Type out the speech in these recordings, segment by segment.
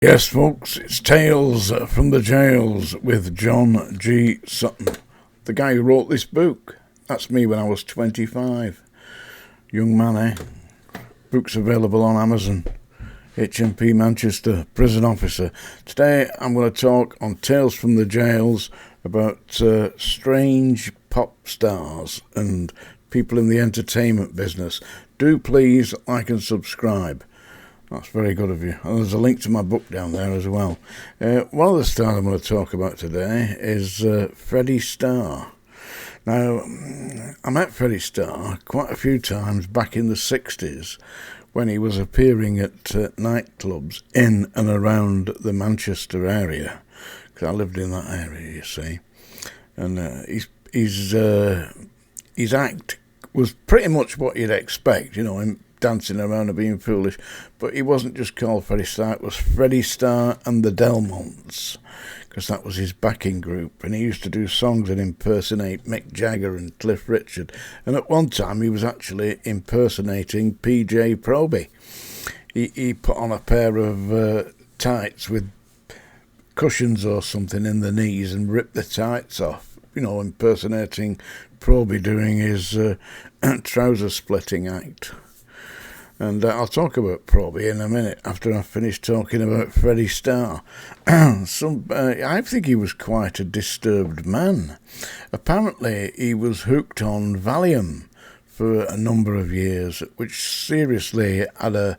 Yes, folks, it's Tales from the Jails with John G. Sutton, the guy who wrote this book. That's me when I was 25. Young man, eh? Book's available on Amazon. HMP Manchester, prison officer. Today I'm going to talk on Tales from the Jails about strange pop stars and people in the entertainment business. Do please like and subscribe. That's very good of you. And there's a link to my book down there as well. One of the stars I'm going to talk about today is Freddie Starr. Now, I met Freddie Starr quite a few times back in the 60s when he was appearing at nightclubs in and around the Manchester area. Because I lived in that area, you see. And his act was pretty much what you'd expect, you know, him dancing around and being foolish, but he wasn't just called Freddie Starr, it was Freddie Starr and the Delmonts, because that was his backing group, and he used to do songs and impersonate Mick Jagger and Cliff Richard, and at one time he was actually impersonating PROBY. He put on a pair of tights with cushions or something in the knees and ripped the tights off, you know, impersonating PROBY doing his trouser splitting act. And I'll talk about PROBY in a minute after I've finished talking about Freddie Starr. I think he was quite a disturbed man. Apparently he was hooked on Valium for a number of years, which seriously had a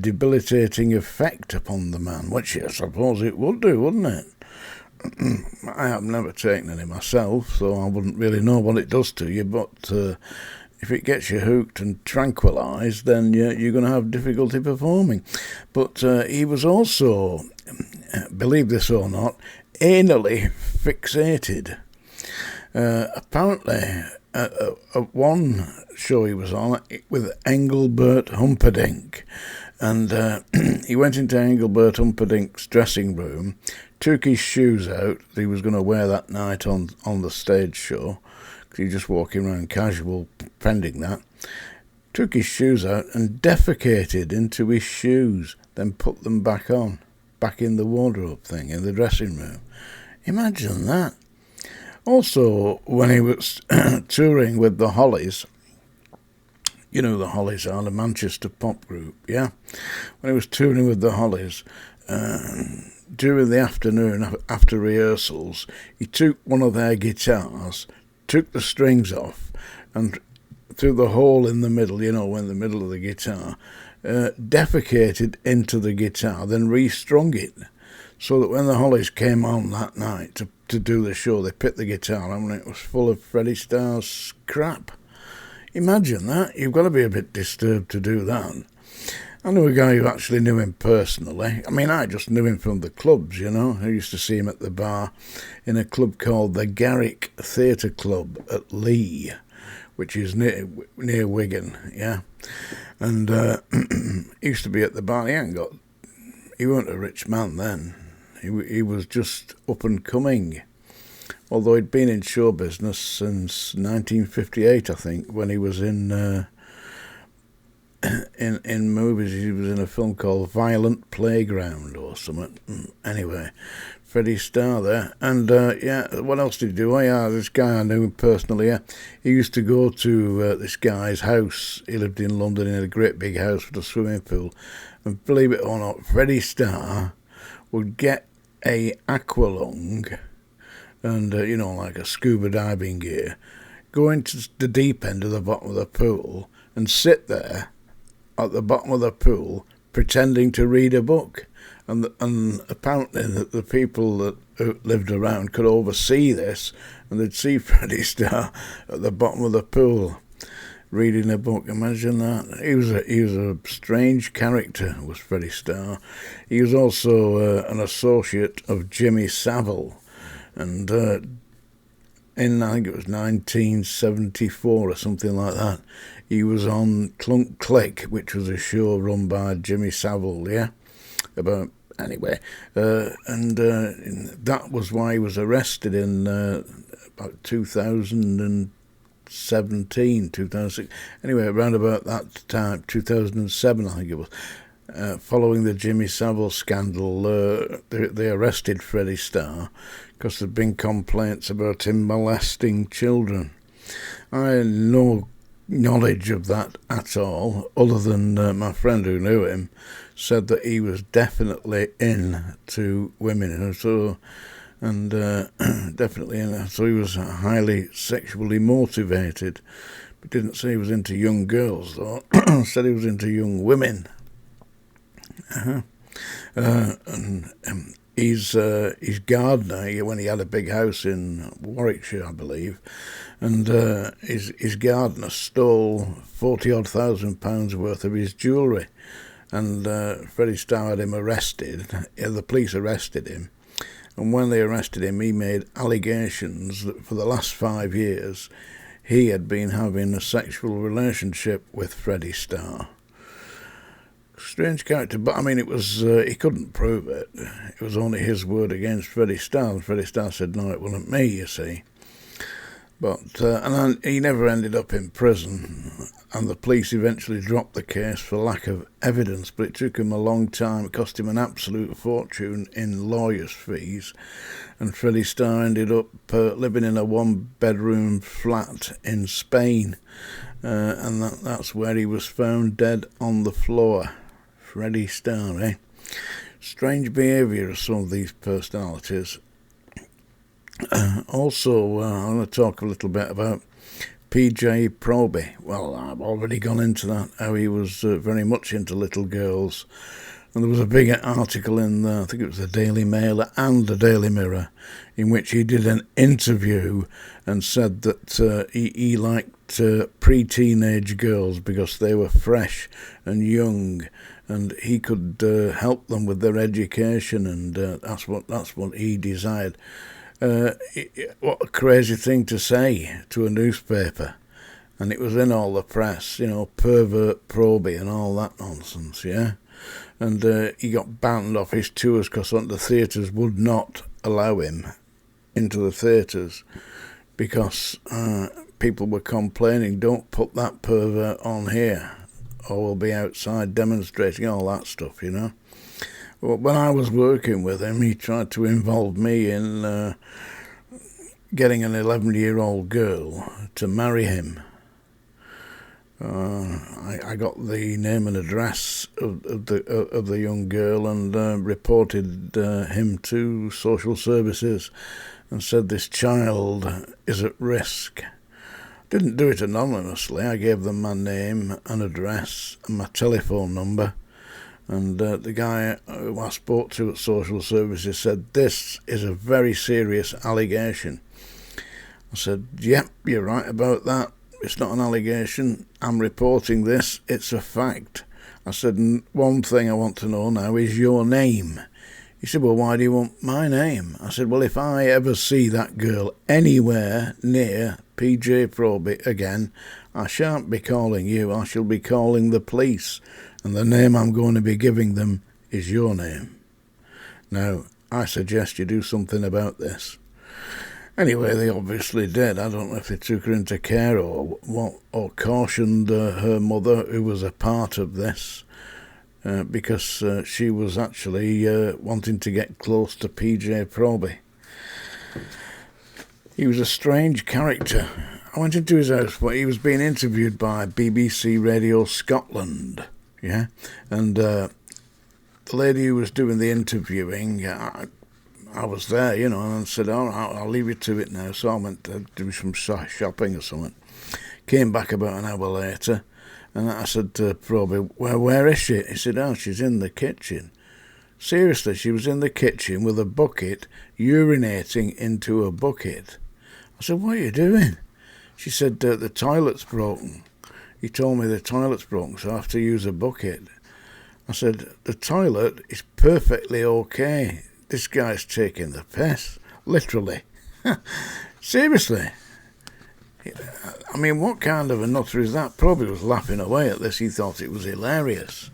debilitating effect upon the man, which I suppose it would do, wouldn't it? I have never taken any myself, so I wouldn't really know what it does to you, but if it gets you hooked and tranquilised, then you're going to have difficulty performing. But he was also, believe this or not, anally fixated. Apparently, at one show he was on with Engelbert Humperdinck, and he went into Engelbert Humperdinck's dressing room, took his shoes out that he was going to wear that night on the stage show, because he was just walking around casual, pending that, took his shoes out and defecated into his shoes, then put them back on, back in the wardrobe thing, in the dressing room. Imagine that. Also, when he was touring with the Hollies, you know the Hollies are the Manchester pop group, yeah? When he was touring with the Hollies, during the afternoon, after rehearsals, he took one of their guitars, took the strings off, and through the hole in the middle, you know, in the middle of the guitar, defecated into the guitar, then restrung it, so that when the Hollies came on that night to do the show, they picked the guitar up and it was full of Freddie Starr's crap. Imagine that. You've got to be a bit disturbed to do that. I knew a guy who actually knew him personally. I mean, I just knew him from the clubs, you know. I used to see him at the bar in a club called the Garrick Theatre Club at Lee, which is near Wigan, yeah. And he used to be at the bar. He weren't a rich man then. He was just up and coming. Although he'd been in show business since 1958, I think, when he was in movies. He was in a film called Violent Playground or something. Anyway, Freddie Starr there. And what else did he do? Oh yeah, this guy I knew him personally. Yeah, he used to go to this guy's house. He lived in London in a great big house with a swimming pool. And believe it or not, Freddie Starr would get a aqualung and like a scuba diving gear, go into the deep end of the bottom of the pool and sit there at the bottom of the pool pretending to read a book, and apparently the people that lived around could oversee this, and they'd see Freddie Starr at the bottom of the pool reading a book. Imagine that. He was a strange character, was Freddie Starr. He was also an associate of Jimmy Savile, and in, I think it was 1974 or something like that, he was on Clunk Click, which was a show run by Jimmy Savile, yeah? Anyway, that was why he was arrested in about 2017, 2006. Anyway, around about that time, 2007, I think it was. following the Jimmy Savile scandal, they arrested Freddie Starr because there'd been complaints about him molesting children. I had no knowledge of that at all, other than my friend who knew him said that he was definitely into women, definitely in. So he was highly sexually motivated, but didn't say he was into young girls, though. Said he was into young women. He's gardener when he had a big house in Warwickshire, I believe, and his gardener stole £40,000 worth of his jewellery, and Freddie Starr had him arrested. The police arrested him, and when they arrested him, he made allegations that for the last 5 years he had been having a sexual relationship with Freddie Starr. Strange character, but I mean, it was he couldn't prove it. It was only his word against Freddie Starr. And Freddie Starr said, "No, it wasn't me." You see, but he never ended up in prison, and the police eventually dropped the case for lack of evidence. But it took him a long time. It cost him an absolute fortune in lawyers' fees, and Freddie Starr ended up living in a 1-bedroom flat in Spain, and that's where he was found dead on the floor. Freddie Starr, eh? Strange behaviour of some of these personalities. Also, I'm going to talk a little bit about PROBY. Well, I've already gone into that, how he was very much into little girls. And there was a big article in, I think it was the Daily Mail and the Daily Mirror, in which he did an interview and said that he liked pre-teenage girls because they were fresh and young, and he could help them with their education, and that's what he desired. What a crazy thing to say to a newspaper, and it was in all the press, pervert PROBY and all that nonsense, yeah. And he got banned off his tours because the theatres would not allow him into the theatres because people were complaining, "Don't put that pervert on here, or we'll be outside demonstrating," all that stuff, Well, when I was working with him, he tried to involve me in getting an 11-year-old girl to marry him. I got the name and address of the young girl and reported him to social services and said this child is at risk. Didn't do it anonymously. I gave them my name and address and my telephone number, and the guy who I spoke to at social services said, "This is a very serious allegation." I said, "Yep, you're right about that. It's not an allegation. I'm reporting this. It's a fact." I said, "One thing I want to know now is your name." He said, "Well, why do you want my name?" I said, "Well, if I ever see that girl anywhere near PROBY again, I shan't be calling you. I shall be calling the police, and the name I'm going to be giving them is your name. Now, I suggest you do something about this." Anyway, they obviously did. I don't know if they took her into care or what, or cautioned her mother, who was a part of this, because she was actually wanting to get close to PROBY. He was a strange character. I went into his house where he was being interviewed by BBC Radio Scotland, yeah, and the lady who was doing the interviewing, I was there, and I said, "All right, I'll leave you to it now." So I went to do some shopping or something. Came back about an hour later, and I said to PROBY, where is she?" He said, "Oh, she's in the kitchen." Seriously, she was in the kitchen with a bucket, urinating into a bucket. I said, "What are you doing?" She said, "The toilet's broken." He told me the toilet's broken, so I have to use a bucket. I said, "The toilet is perfectly okay. This guy's taking the piss, literally." Seriously. I mean, what kind of a nutter is that? PROBY was laughing away at this. He thought it was hilarious.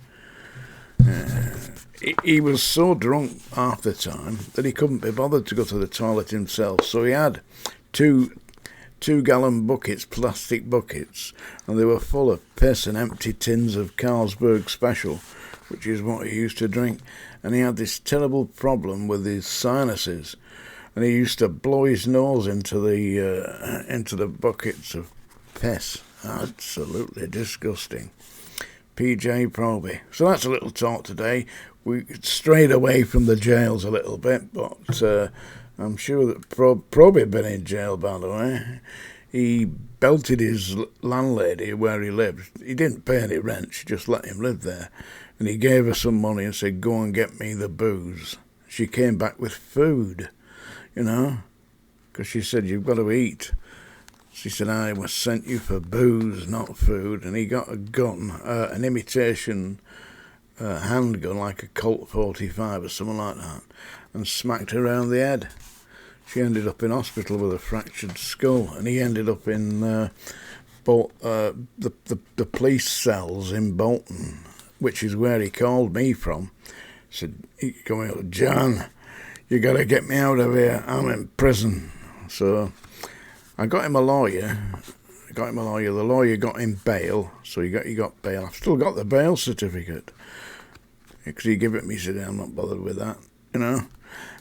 He was so drunk half the time that he couldn't be bothered to go to the toilet himself. So he had two-gallon buckets, plastic buckets, and they were full of piss and empty tins of Carlsberg Special. which is what he used to drink. And he had this terrible problem with his sinuses, and he used to blow his nose into the buckets of piss. Absolutely disgusting. PJ Proby. So that's a little talk today. We strayed away from the jails a little bit, but I'm sure that Proby had been in jail, by the way. He belted his landlady where he lived. He didn't pay any rent, she just let him live there. And he gave her some money and said, go and get me the booze. She came back with food, you know, because she said, you've got to eat. She said, I was sent you for booze, not food. And he got a gun, an imitation handgun, like a Colt 45 or something like that, and smacked her around the head. She ended up in hospital with a fractured skull, and he ended up in the police cells in Bolton, which is where he called me from. He said, coming up, John, you got to get me out of here. I'm in prison. So I got him a lawyer. The lawyer got him bail, so he got bail. I've still got the bail certificate, because he gave it me. He said, I'm not bothered with that, you know.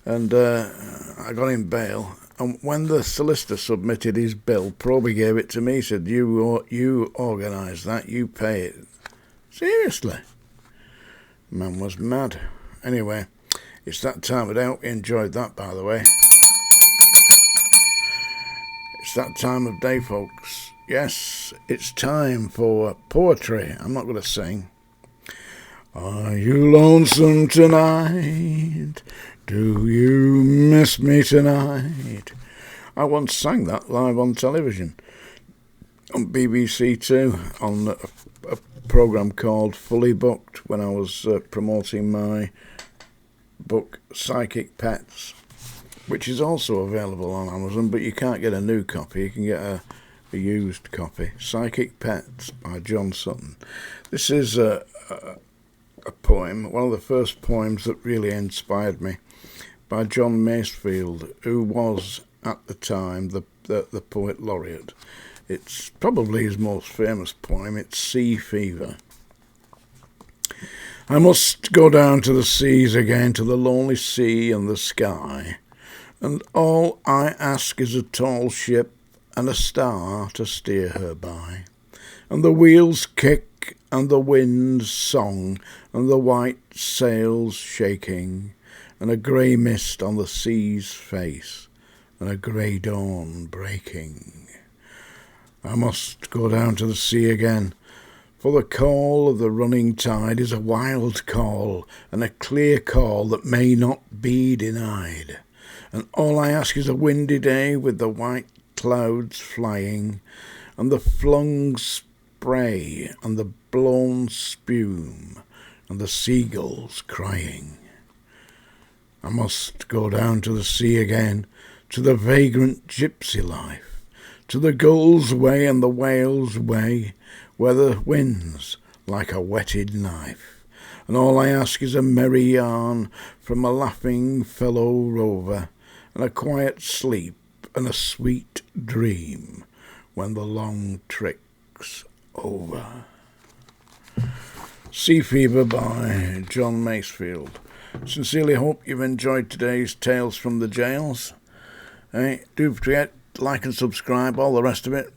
And I got him bail. And when the solicitor submitted his bill, Proby gave it to me. He said, you organise that, you pay it. Seriously. Man was mad. Anyway, it's that time of day. I hope you enjoyed that, by the way. It's that time of day, folks. Yes, it's time for poetry. I'm not going to sing. Are you lonesome tonight? Do you miss me tonight? I once sang that live on television, on BBC Two, on a programme called Fully Booked, when I was promoting my book Psychic Pets, which is also available on Amazon, but you can't get a new copy. You can get a used copy. Psychic Pets by John Sutton. This is a poem, one of the first poems that really inspired me, by John Masefield, who was at the time the poet laureate. It's probably his most famous poem. It's Sea Fever. I must go down to the seas again, to the lonely sea and the sky, and all I ask is a tall ship and a star to steer her by, and the wheels kick and the wind's song and the white sails shaking, and a grey mist on the sea's face, and a grey dawn breaking. I must go down to the sea again, for the call of the running tide is a wild call, and a clear call that may not be denied. And all I ask is a windy day with the white clouds flying, and the flung spray, and the blown spume, and the seagulls crying. I must go down to the sea again, to the vagrant gypsy life, to the gull's way and the whale's way, where the wind's like a whetted knife. And all I ask is a merry yarn from a laughing fellow rover, and a quiet sleep and a sweet dream when the long trick's over. Sea Fever by John Masefield. Sincerely hope you've enjoyed today's Tales from the Jails. Do forget, like and subscribe, all the rest of it.